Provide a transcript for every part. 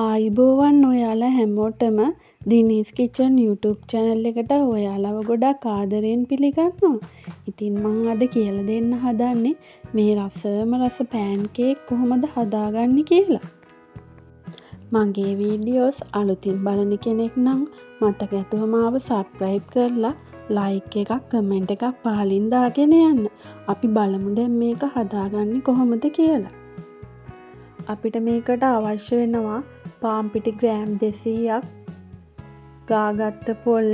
ආයුබෝවන් ඔයාලා හැමෝටම දිනීස් කිචන් YouTube channel එකට ඔයාලව ගොඩක් ආදරයෙන් පිළිගන්නවා. ඉතින් මම අද කියලා දෙන්න හදන්නේ මේ රසම රස පෑන්කේක් කොහොමද හදාගන්නේ කියලා. මගේ වීඩියෝස් අලුතින් බලන කෙනෙක් නම් මතක ඇතුව මාව subscribe කරලා like එකක් comment එකක් පහලින් දාගෙන යන්න. අපි බලමු දැන් මේක හදාගන්නේ කොහොමද කියලා. අපිට මේකට අවශ්‍ය වෙනවා පාන් පිටි ග්‍රෑම් 200ක්, ගාගත්ත පොල්,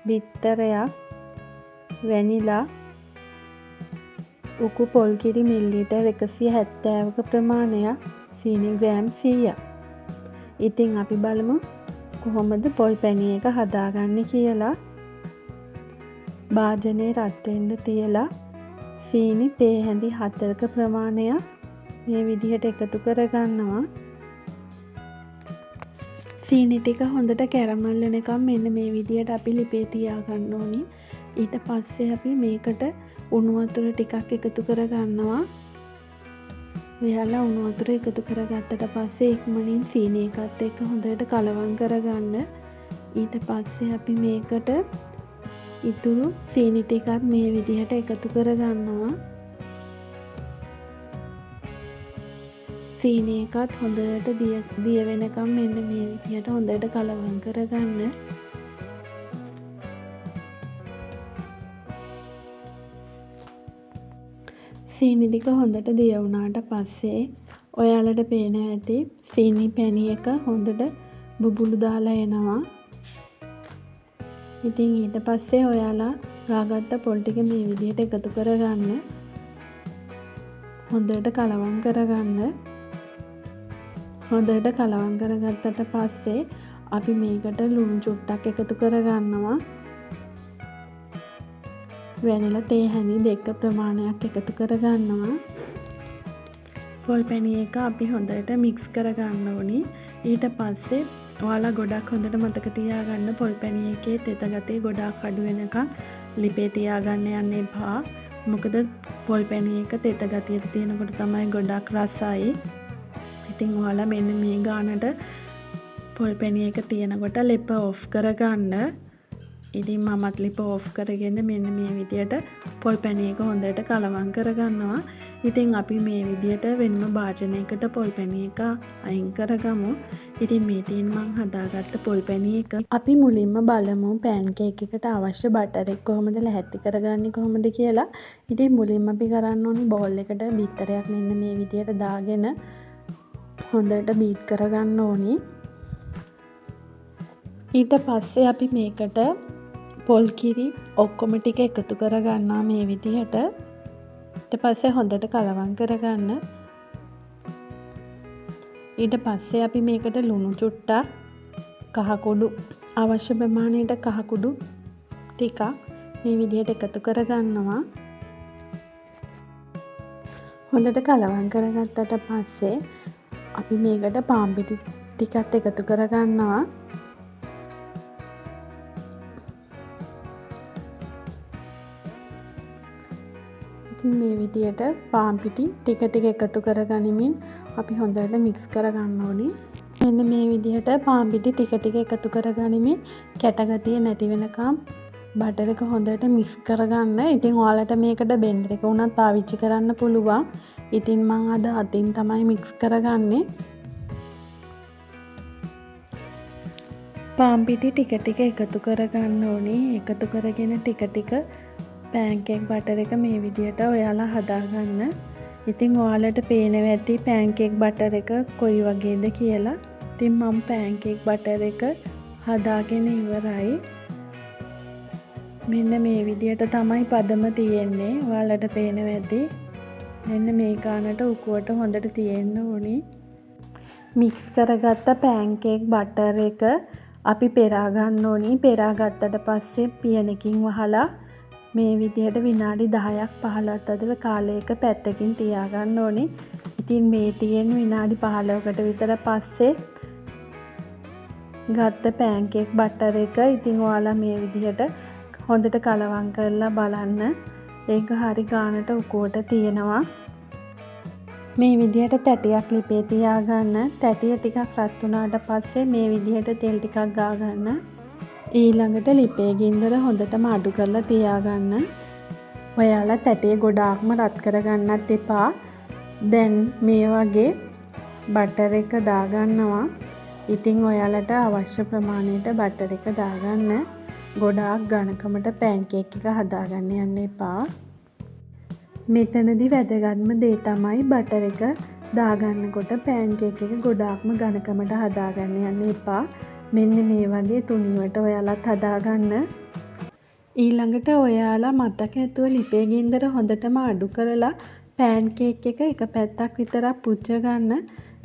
බිත්තරයක්, වැනිලා, උකු පොල් කිරි මිලිලීටර් 170ක ප්‍රමාණයක්, සීනි ග්‍රෑම් 100ක්. ඉතින් අපි බලමු කොහොමද පොල් පැණි එක හදාගන්නේ කියලා. භාජනයේ රත් වෙන්න තියලා සීනි තේ හැඳි 4ක ප්‍රමාණයක් මේ විදිහට එකතු කරගන්නවා. සීනි ටික හොඳට කැරමල් වෙනකම් මෙන්න මේ විදිහට අපි ලිපේ තියාගන්න ඕනි. ඊට පස්සේ අපි මේකට උණු වතුර ටිකක් එකතු කරගන්නවා. ඔයාලා උණු වතුර එකතු කරගත්තට පස්සේ ඉක්මනින් සීනි එකත් එක්ක හොඳට කලවම් කරගන්න. ඊට පස්සේ අපි මේකට ඉතුරු සීනි ටිකත් මේ විදිහට එකතු කරගන්නවා. සීනි එකත් හොඳට දිය වෙනකම් මෙන්න මේ විදිහට හොඳට කලවම් කරගන්න. සීනි ටික හොඳට දිය වුණාට පස්සේ ඔයාලට පේනවා ඇති සීනි පැණි එක හොඳට බුබුලු දාලා එනවා. ඉතින් ඊට පස්සේ ඔයාලා ගාගත්ත පොල් ටික මේ විදිහට එකතු කරගන්න. හොඳට කලවම් කරගන්න. හොඳට කලවම් කරගත්තට පස්සේ අපි මේකට ලුණු චුට්ටක් එකතු කරගන්නවා. වැනිලා තේ හැඳි 2 ප්‍රමාණයක් එකතු කරගන්නවා. පොල් පැණි එක අපි හොඳට මික්ස් කරගන්න ඕනි. ඊට පස්සේ ඔයාලා ගොඩක් හොඳට මතක තියාගන්න පොල් පැණි එකේ තෙත ගතිය ගොඩක් අඩු වෙනකන් ලිපේ තියාගන්න යන්න එපා. මොකද පොල් පැණි එක තෙත ගතියට තියෙනකොට තමයි ගොඩක් රසයි. ඉතින් ඔයාලා මෙන්න මේ ගානට පොල් පැණි එක තියෙනකොට ලිප ඔෆ් කරගන්න. ඉතින් මමත් ලිප ඔෆ් කරගෙන මෙන්න මේ විදියට පොල් පැණි එක හොඳට කලවම් කරගන්නවා. ඉතින් අපි මේ විදියට වෙනම භාජනයකට පොල් පැණි එක අයින් කරගමු. ඉතින් මේ තියෙන මම හදාගත්ත පොල් පැණි එක අපි මුලින්ම බලමු පෑන්කේක් එකට අවශ්‍ය බටර් එක කොහොමද ලැහැත්ති කරගන්නේ කොහොමද කියලා. ඉතින් මුලින්ම අපි කරන්න ඕනි බෝල් එකට බිත්තරයක් මෙන්න මේ විදියට දාගෙන හොඳට බීට් කරගන්න ඕනි. ඊට පස්සේ අපි මේකට පොල් කිරි ඔක්කොම ටික එකතු කරගන්නවා මේ විදිහට. ඊට පස්සේ හොඳට කලවම් කරගන්න. ඊට පස්සේ අපි මේකට ලුණු චුට්ටක්, කහ කුඩු අවශ්‍ය ප්‍රමාණයට කහ කුඩු ටිකක් මේ විදිහට එකතු කරගන්නවා. හොඳට කලවම් කරගත්තට පස්සේ අපි මේකට පාන් පිටි ටිකත් එකතු කරගන්නවා. ඉතින් මේ විදියට පාන් පිටි ටික ටික එකතු කරගනිමින් අපි හොඳට මික්ස් කරගන්න ඕනේ. මෙන්න මේ විදියට පාන් පිටි ටික ටික එකතු කරගනිමින් කැට ගතිය නැති වෙනකම් බටර් එක හොඳට මික්ස් කරගන්න. ඉතින් ඔයාලට මේකට බෙන්ඩර් එක උනත් පාවිච්චි කරන්න පුළුවන්. ඉතින් මම අද අතින් තමයි මික්ස් කරගන්නේ. පාන් පිටි ටික ටික එකතු කරගන්න ඕනේ. එකතු කරගෙන ටික ටික පෑන්කේක් බටර් එක මේ විදියට ඔයාලා හදාගන්න. ඉතින් ඔයාලට පේනවා ඇති පෑන්කේක් බටර් එක කොයි වගේද කියලා. ඉතින් මම පෑන්කේක් බටර් එක හදාගෙන ඉවරයි. මෙන්න මේ විදියට තමයි පදම තියෙන්නේ. ඔයාලට පේනවා ඇති. මෙන්න මේ ගානට උකුවට හොඳට තියෙන්න ඕනි. මික්ස් කරගත්ත පෑන්කේක් බටර් එක අපි පෙරා ගන්න ඕනි. පෙරා ගත්තට පස්සේ පියනකින් වහලා මේ විදිහට විනාඩි 10ක් 15ක් අතර කාලයක පැත්තකින් තියාගන්න ඕනි. ඉතින් මේ තියෙන විනාඩි 15කට විතර පස්සේ ගත්ත පෑන්කේක් බටර් එක ඉතින් ඔයාලා මේ විදිහට හොඳට කලවම් කරලා බලන්න. ඒක හරි ගානට උකුවට තියෙනවා. මේ විදිහට තැටියක් ලිපේ තියාගන්න. තැටිය ටිකක් රත් වුණාට පස්සේ මේ විදිහට තෙල් ටිකක් ගාගන්න. ඊළඟට ලිපේ ගින්දර හොඳටම අඩු කරලා තියාගන්න. ඔයාලා තැටිය ගොඩාක්ම රත් කරගන්නත් එපා. දැන් මේ වගේ බටර් එක දාගන්නවා. ඉතින් ඔයාලට අවශ්‍ය ප්‍රමාණයට බටර් එක දාගන්න. ගොඩාක් ඝනකමට පෑන්කේක් එක හදාගන්න යන්න එපා. මෙතනදි වැදගත්ම දේ තමයි බටර් එක දාගන්නකොට පෑන්කේක් එක ගොඩාක්ම ඝනකමට හදාගන්න යන්න එපා. මෙන්න මේ වගේ තුනීවට ඔයාලත් හදාගන්න. ඊළඟට ඔයාලා මතක ඇතුව ලිපේ ගින්දර හොඳටම අඩු කරලා පෑන්කේක් එක පැත්තක් විතරක් පුච්ච ගන්න.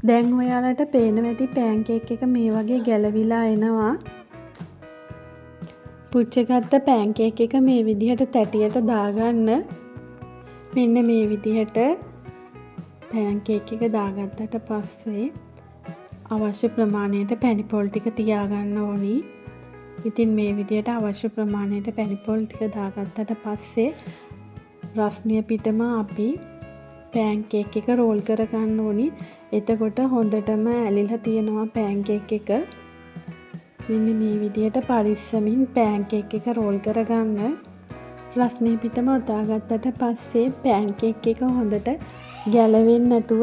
දැන් ඔයාලට පේනවා ඇති පෑන්කේක් එක මේ වගේ ගැලවිලා එනවා. පුච්චගත්ත පෑන්කේක් එක මේ විදිහට තැටියට දාගන්න. මෙන්න මේ විදිහට පෑන්කේක් එක දාගත්තට පස්සේ අවශ්‍ය ප්‍රමාණයට පැණි පොල් ටික තියාගන්න ඕනි. ඉතින් මේ විදිහට අවශ්‍ය ප්‍රමාණයට පැණි පොල් ටික දාගත්තට පස්සේ රස්නිය පිටම අපි පෑන්කේක් එක රෝල් කරගන්න ඕනි. එතකොට හොඳටම ඇලිලා තියෙනවා පෑන්කේක් එක. මෙන්න මේ විදිහට පරිස්සමින් පෑන්කේක් එක රෝල් කරගන්න. රස්නේ පිටම ඔතාගත්තට පස්සේ පෑන්කේක් එක හොඳට ගැලවෙන්නේ නැතුව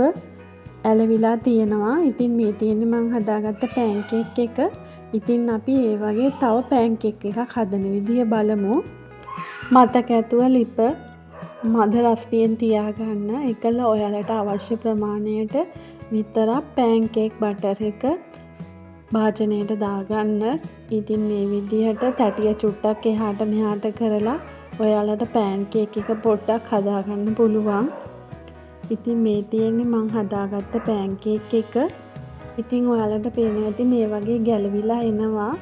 ඇලවිලා තියෙනවා. ඉතින් මේ තියෙන්නේ මම හදාගත්ත පෑන්කේක් එක. ඉතින් අපි ඒ වගේ තව පෑන්කේක් එකක් හදන විදිය බලමු. මතක ඇතුව ලිප මද රස්නියෙන් තියාගන්න. එකල ඔයාලට අවශ්‍ය ප්‍රමාණයට විතරක් පෑන්කේක් බටර් එක භාජනයට දාගන්න. ඉතින් මේ විදිහට තැටිය චුට්ටක් එහාට මෙහාට කරලා ඔයාලට පෑන්කේක් එක පොඩ්ඩක් හදාගන්න පුළුවන්. ඉතින් මේ තියෙන්නේ මං හදාගත්ත පෑන්කේක් එක. ඉතින් ඔයාලට පේනවා ඇති මේ වගේ ගැලවිලා එනවා.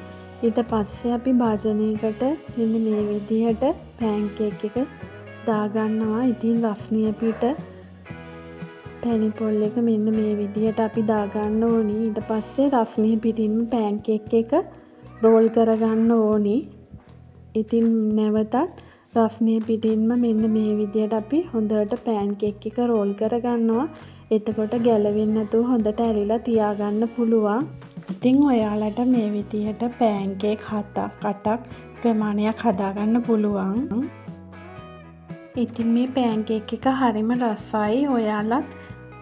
ඊට පස්සේ අපි භාජනයකට මෙන්න මේ විදිහට පෑන්කේක් එක දාගන්නවා. ඉතින් රස්නිය පිට පැණි පොල් එක මෙන්න මේ විදිහට අපි දාගන්න ඕනි. ඊට පස්සේ රස්නිය පිටින්ම පෑන්කේක් එක රෝල් කරගන්න ඕනි. ඉතින් නැවතත් රස්නිය පිටින්ම මෙන්න මේ විදිහට අපි හොඳට පෑන්කේක් එක රෝල් කරගන්නවා. එතකොට ගැලවෙන්නේ නැතුව හොඳට ඇලිලා තියාගන්න පුළුවන්. ඉතින් ඔයාලට මේ විදිහට පෑන්කේක් 7-8ක් ප්‍රමාණයක් හදාගන්න පුළුවන්. ඉතින් මේ පෑන්කේක් එක හරිම රසයි. ඔයාලත්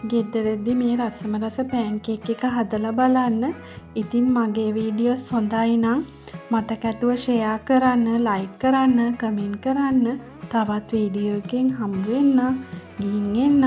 ගෙදරදී මේ රසම රස පෑන්කේක් එක හදලා බලන්න. ඉතින් මගේ වීඩියෝස් හොඳයි නම් මතක ඇතුව ෂෙයා කරන්න, ලයික් කරන්න, කමෙන්ට් කරන්න. තවත් වීඩියෝ එකකින් හම්බ වෙන්න. ගිහින් එන්න.